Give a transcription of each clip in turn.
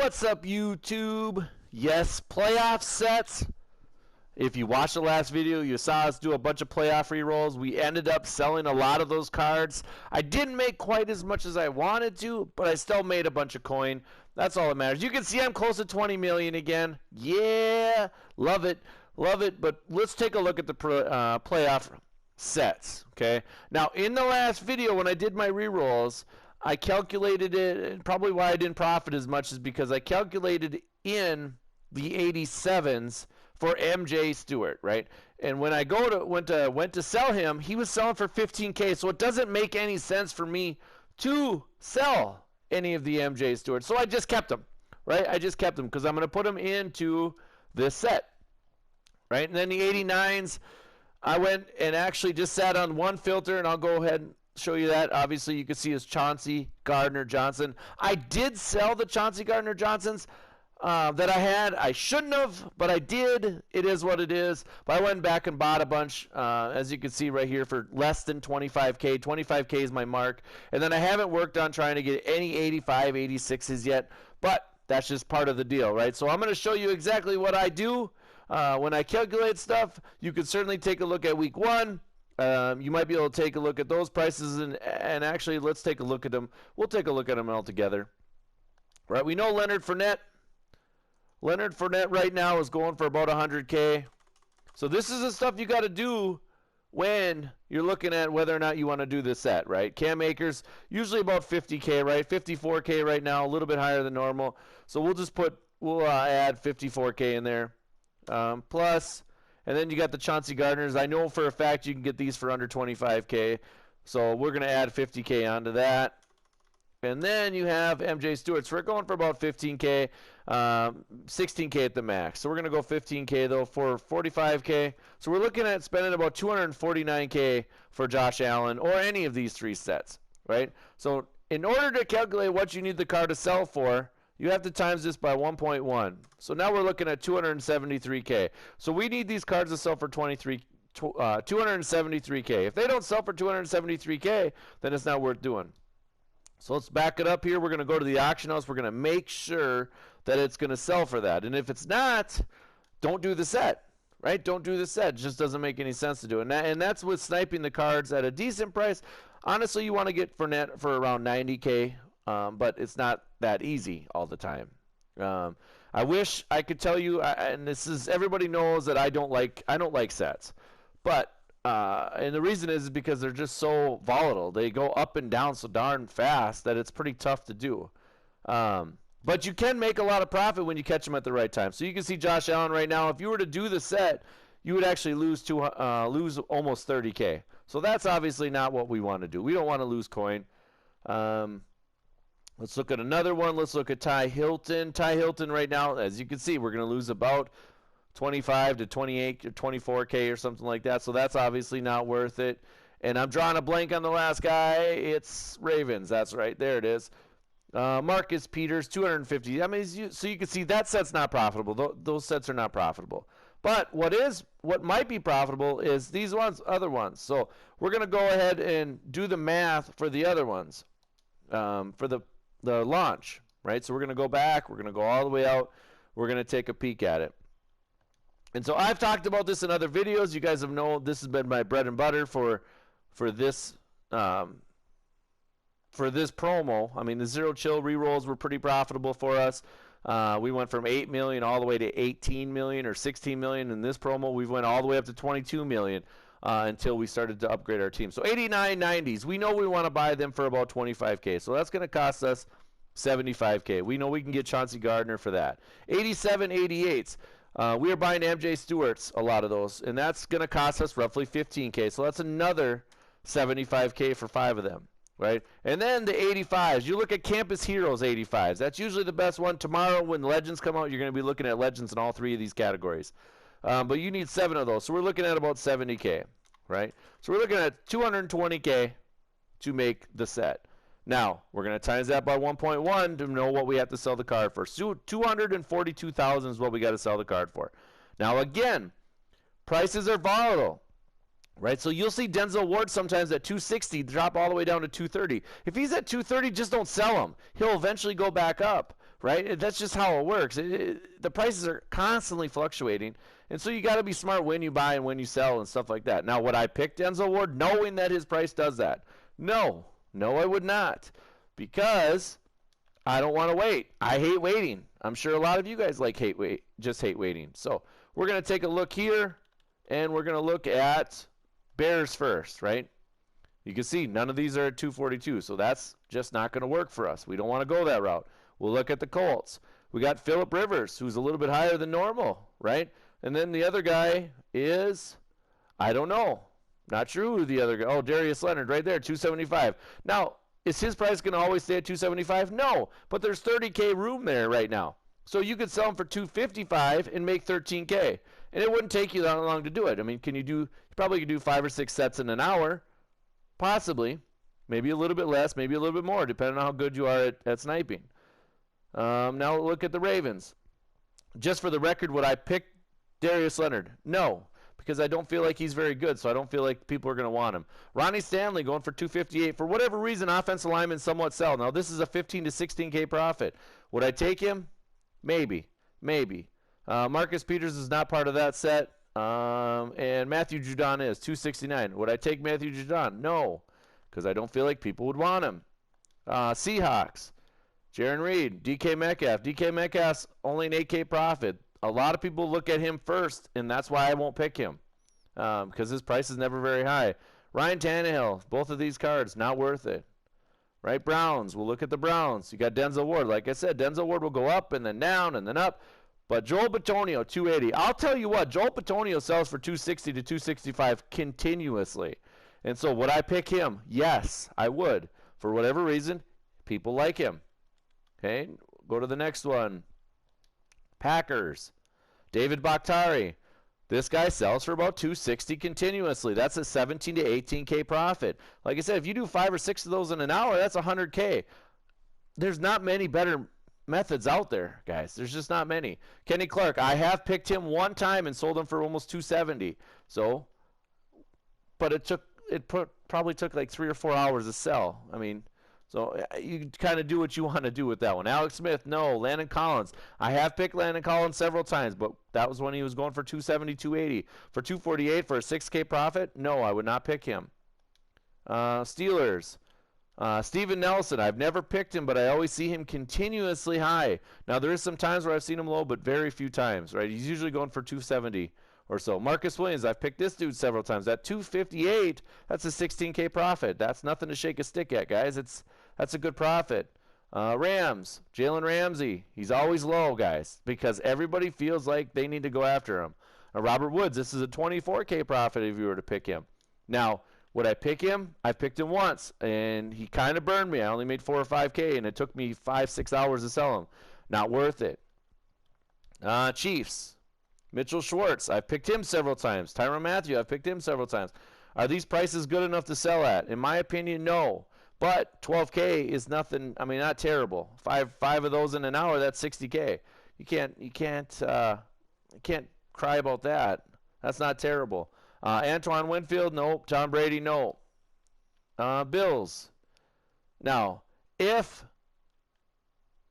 What's up, YouTube? Yes, playoff sets. If you watched the last video, you saw us do a bunch of playoff rerolls. We ended up selling a lot of those cards. I didn't make quite as much as I wanted to, but I still made a bunch of coin. That's all that matters. You can see I'm close to 20 million again. Yeah, love it. Love it. But let's take a look at the playoff sets. Okay. Now, in the last video, when I did my rerolls, I calculated it, and probably why I didn't profit as much is because I calculated in the 87s for MJ Stewart, right? And when I went to sell him, he was selling for 15K, so it doesn't make any sense for me to sell any of the MJ Stewart. So I just kept him, right? I just kept him because I'm going to put him into this set, right? And then the 89s, I went and actually just sat on one filter, and I'll go ahead and show you that. Obviously, you can see is Chauncey Gardner-Johnson. I did sell the Chauncey Gardner-Johnsons that I had. I shouldn't have, but I did. It is what it is. But I went back and bought a bunch, as you can see right here, for less than 25K. 25K is my mark. And then I haven't worked on trying to get any 85, 86s yet, but that's just part of the deal, right? So I'm going to show you exactly what I do when I calculate stuff. You can certainly take a look at week one. You might be able to take a look at those prices, and actually, let's take a look at them. We'll take a look at them all together. Right? We know Leonard Fournette. Leonard Fournette right now is going for about 100K. So this is the stuff you got to do when you're looking at whether or not you want to do this set, right? Cam Akers, usually about 50K, right? 54K right now, a little bit higher than normal. So we'll add 54K in there. Plus... And then you got the Chauncey Gardners. I know for a fact you can get these for under 25K. So we're going to add 50K onto that. And then you have MJ Stewart. So we're going for about 15K, 16K at the max. So we're going to go 15K, though, for 45K. So we're looking at spending about 249K for Josh Allen or any of these three sets, right? So in order to calculate what you need the car to sell for, you have to times this by 1.1. So now we're looking at 273K. So we need these cards to sell for 273K. If they don't sell for 273K, then it's not worth doing. So let's back it up here. We're going to go to the auction house. We're going to make sure that it's going to sell for that. And if it's not, don't do the set, right? Don't do the set. It just doesn't make any sense to do it. And that's with sniping the cards at a decent price. Honestly, you want to get Fournette for around 90K. But it's not that easy all the time. I wish I could tell you, and this is, everybody knows that I don't like sets, but and the reason is because they're just so volatile. They go up and down so darn fast that it's pretty tough to do. But you can make a lot of profit when you catch them at the right time. So you can see Josh Allen right now. If you were to do the set, you would actually lose almost 30K. So that's obviously not what we want to do. We don't want to lose coin. Let's look at another one. Let's look at Ty Hilton. Ty Hilton right now, as you can see, we're going to lose about 25 to 28 or 24K or something like that. So that's obviously not worth it. And I'm drawing a blank on the last guy. It's Ravens. That's right. There it is. Marcus Peters, 250. I mean, so you can see that set's not profitable. Those sets are not profitable. But what might be profitable is these other ones. So we're going to go ahead and do the math for the other ones, for the launch, right? So we're going to go back. We're going to go all the way out. We're going to take a peek at it. And so I've talked about this in other videos. You guys have known this has been my bread and butter for this promo. I mean, the Zero Chill rerolls were pretty profitable for us. We went from 8 million all the way to 18 million or 16 million. In this promo, we went all the way up to 22 million. Until we started to upgrade our team. So 89, 90s, we know we want to buy them for about 25K. So that's going to cost us 75K. We know we can get Chauncey Gardner for that. 87, 88s, we are buying MJ Stewarts, a lot of those, and that's going to cost us roughly 15K. So that's another 75K for 5 of them, right? And then the 85s, you look at Campus Heroes 85s. That's usually the best one. Tomorrow when Legends come out, you're going to be looking at Legends in all 3 of these categories. But you need 7 of those. So we're looking at about 70K, right? So we're looking at 220K to make the set. Now, we're going to times that by 1.1 to know what we have to sell the card for. So 242,000 is what we got to sell the card for. Now, again, prices are volatile, right? So you'll see Denzel Ward sometimes at 260 drop all the way down to 230. If he's at 230, just don't sell him. He'll eventually go back up. right? That's just how it works. The prices are constantly fluctuating, and so you got to be smart when you buy and when you sell and stuff like that. Now, would I pick Denzel Ward knowing that his price does that? No, I would not, because I don't want to wait. I hate waiting. I'm sure a lot of you guys just hate waiting. So we're going to take a look here, and we're going to look at Bears first, right? You can see none of these are at 242, so that's just not going to work for us. We don't want to go that route. We'll look at the Colts. We got Phillip Rivers, who's a little bit higher than normal, right? And then the other guy is, I don't know. Not sure who the other guy. Oh, Darius Leonard right there, 275. Now, is his price going to always stay at 275? No, but there's 30K room there right now. So you could sell him for 255 and make 13K. And it wouldn't take you that long to do it. I mean, you probably could do 5 or 6 sets in an hour. Possibly. Maybe a little bit less, maybe a little bit more, depending on how good you are at sniping. Now look at the Ravens. Just for the record, would I pick Darius Leonard? No, because I don't feel like he's very good, so I don't feel like people are going to want him. Ronnie Stanley going for 258. For whatever reason, offensive linemen somewhat sell. Now, this is a 15 to 16K profit. Would I take him? Maybe. Marcus Peters is not part of that set. And Matthew Judon is 269. Would I take Matthew Judon? No, because I don't feel like people would want him. Seahawks, Jaron Reed, DK Metcalf. DK Metcalf's only an 8K profit. A lot of people look at him first, and that's why I won't pick him, because his price is never very high. Ryan Tannehill, both of these cards, not worth it. Right, Browns, we'll look at the Browns. You got Denzel Ward. Like I said, Denzel Ward will go up and then down and then up. But Joel Bitonio, 280. I'll tell you what, Joel Bitonio sells for 260 to 265 continuously. And so would I pick him? Yes, I would. For whatever reason, people like him. Okay, go to the next one. Packers, David Bakhtiari. This guy sells for about 260 continuously. That's a 17 to 18K profit. Like I said, if you do 5 or 6 of those in an hour, that's 100K. There's not many better methods out there, guys. There's just not many. Kenny Clark, I have picked him one time and sold him for almost 270. So, but it probably took like 3 or 4 hours to sell. I mean, so you kind of do what you want to do with that one. Alex Smith, no. Landon Collins, I have picked Landon Collins several times, but that was when he was going for 270, 280. For 248 for a 6K profit, no, I would not pick him. Steelers. Steven Nelson, I've never picked him, but I always see him continuously high. Now, there is some times where I've seen him low, but very few times, right? He's usually going for 270 or so. Marcus Williams, I've picked this dude several times. At 258, that's a 16K profit. That's nothing to shake a stick at, guys. That's a good profit. Rams, Jalen Ramsey, he's always low, guys, because everybody feels like they need to go after him. Robert Woods, this is a 24K profit if you were to pick him. Now, would I pick him? I picked him once, and he kind of burned me. I only made 4 or 5K, and it took me 5-6 hours to sell him. Not worth it. Chiefs, Mitchell Schwartz, I've picked him several times. Tyrann Mathieu, I've picked him several times. Are these prices good enough to sell at? In my opinion, no. But 12K is nothing. I mean, not terrible. Five of those in an hour, that's 60K. You can't cry about that. That's not terrible. Antoine Winfield, no. Tom Brady, no. Bills. Now, if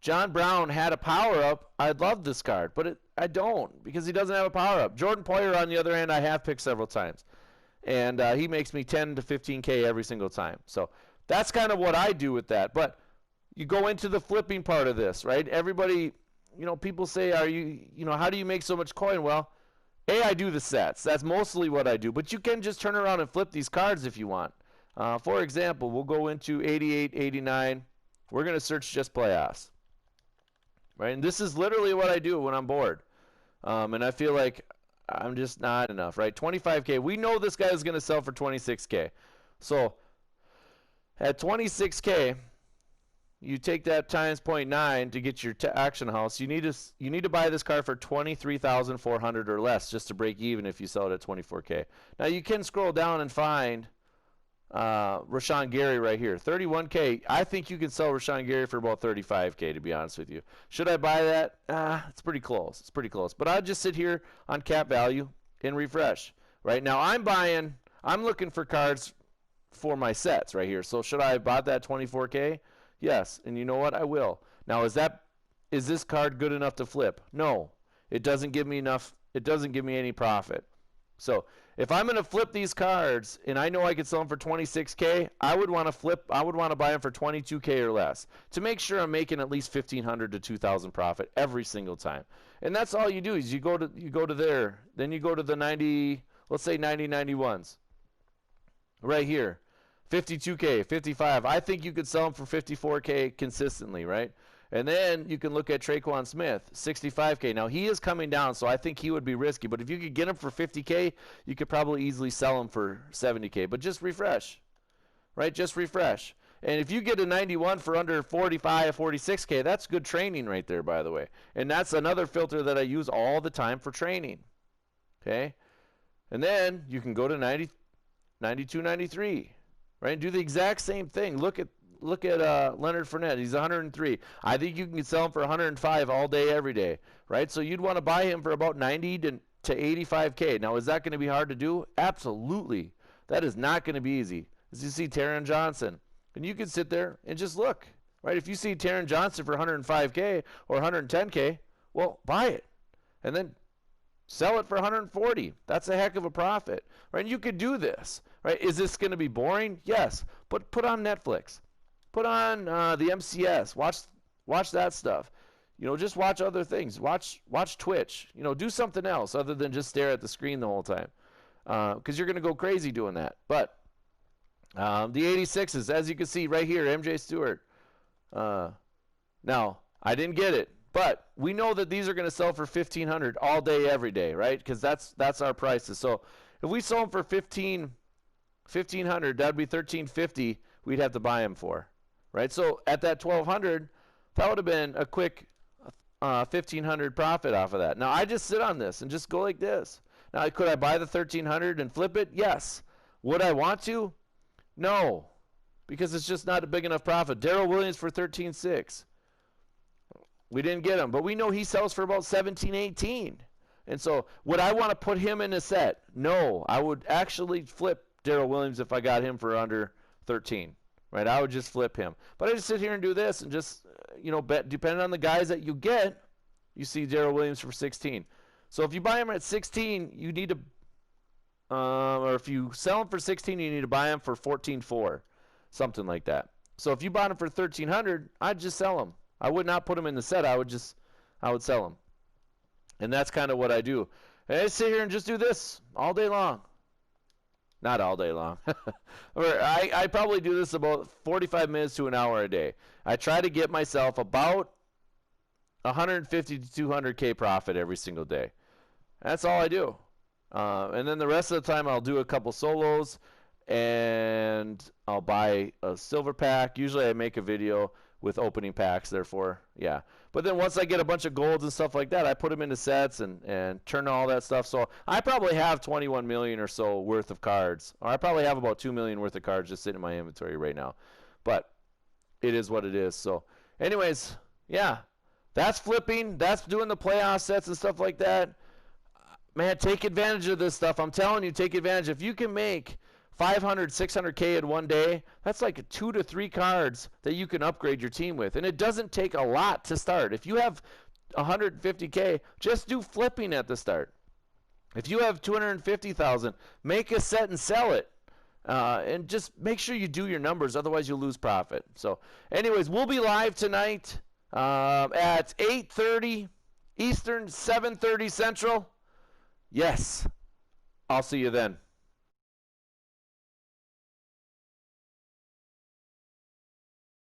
John Brown had a power-up, I'd love this card. But I don't, because he doesn't have a power-up. Jordan Poyer, on the other hand, I have picked several times. And he makes me 10 to 15K every single time. So that's kind of what I do with that. But you go into the flipping part of this, right? Everybody, people say, how do you make so much coin? Well, I do the sets. That's mostly what I do. But you can just turn around and flip these cards if you want. For example, we'll go into 88, 89. We're going to search just playoffs. Right? And this is literally what I do when I'm bored. And I feel like I'm just not enough, right? 25K. We know this guy is going to sell for 26K. So at 26K, you take that times 0.9 to get your auction house. You need to buy this car for $23,400 or less just to break even if you sell it at 24K. Now you can scroll down and find Rashawn Gary right here, 31K. I think you can sell Rashawn Gary for about 35K, to be honest with you. Should I buy that? It's pretty close. It's pretty close. But I'll just sit here on cap value and refresh. Right now I'm looking for cards for my sets right here. So should I have bought that 24K? Yes, and you know what? I will. Now, is that is this card good enough to flip? No, it doesn't give me enough. It doesn't give me any profit. So if I'm going to flip these cards and I know I could sell them for 26K, I would want to flip. I would want to buy them for 22K or less to make sure I'm making at least 1,500 to 2,000 profit every single time. And that's all you do is you go to there, then you go to the 90, let's say 9091s, right here, 52K, 55. I think you could sell them for 54K consistently, right? And then you can look at Traquan Smith, 65K. Now, he is coming down, so I think he would be risky. But if you could get him for 50K, you could probably easily sell him for 70K. But just refresh, right? Just refresh. And if you get a 91 for under 45, 46K, that's good training right there, by the way. And that's another filter that I use all the time for training, okay? And then you can go to 90, 92, 93, right? And do the exact same thing. Look at Leonard Fournette. He's 103. I think you can sell him for 105 all day, every day, right? So you'd want to buy him for about 90 to 85K. Now, is that going to be hard to do? Absolutely. That is not going to be easy. As you see, Taron Johnson. And you can sit there and just look, right? If you see Taron Johnson for 105K or 110K, well, buy it. And then sell it for 140. That's a heck of a profit, right? And you could do this, right? Is this going to be boring? Yes. But put on Netflix. Put on the MCS. Watch that stuff. You know, just watch other things. Watch Twitch. You know, do something else other than just stare at the screen the whole time, because you're going to go crazy doing that. But the 86s, as you can see right here, MJ Stewart. Now, I didn't get it, but we know that these are going to sell for 1,500 all day, every day, right? Because that's our prices. So if we sold them for 1,500, that'd be 1,350. We'd have to buy them for. Right, so at that 1,200, that would have been a quick 1,500 profit off of that. Now I just sit on this and just go like this. Now could I buy the 1,300 and flip it? Yes. Would I want to? No, because it's just not a big enough profit. Darrell Williams for 13.6. We didn't get him, but we know he sells for about 17, 18. And so would I want to put him in a set? No, I would actually flip Darrell Williams if I got him for under 13. Right, I would just flip him. But I just sit here and do this and just, you know, bet, depending on the guys that you get, you see Darrell Williams for 16. So if you buy him at 16, you need to, or if you sell him for 16, you need to buy him for 14.4, something like that. So if you bought him for 1,300, I'd just sell him. I would not put him in the set. I would sell him. And that's kind of what I do. And I sit here and just do this all day long. Not all day long. I probably do this about 45 minutes to an hour a day. I try to get myself about 150 to 200K profit every single day. That's all I do. And then the rest of the time I'll do a couple solos and I'll buy a silver pack. Usually I make a video with opening packs, therefore, yeah. But then once I get a bunch of golds and stuff like that, I put them into sets and turn all that stuff. So I probably have 21 million or so worth of cards. Or I probably have about 2 million worth of cards just sitting in my inventory right now. But it is what it is. So anyways, yeah, that's flipping. That's doing the playoff sets and stuff like that. Man, take advantage of this stuff. I'm telling you, take advantage. If you can make 500, 600K in one day, that's like 2 to 3 cards that you can upgrade your team with. And it doesn't take a lot to start. If you have 150K, just do flipping at the start. If you have 250,000, make a set and sell it. And just make sure you do your numbers, otherwise you'll lose profit. So anyways, we'll be live tonight at 8:30 Eastern, 7:30 Central. Yes, I'll see you then.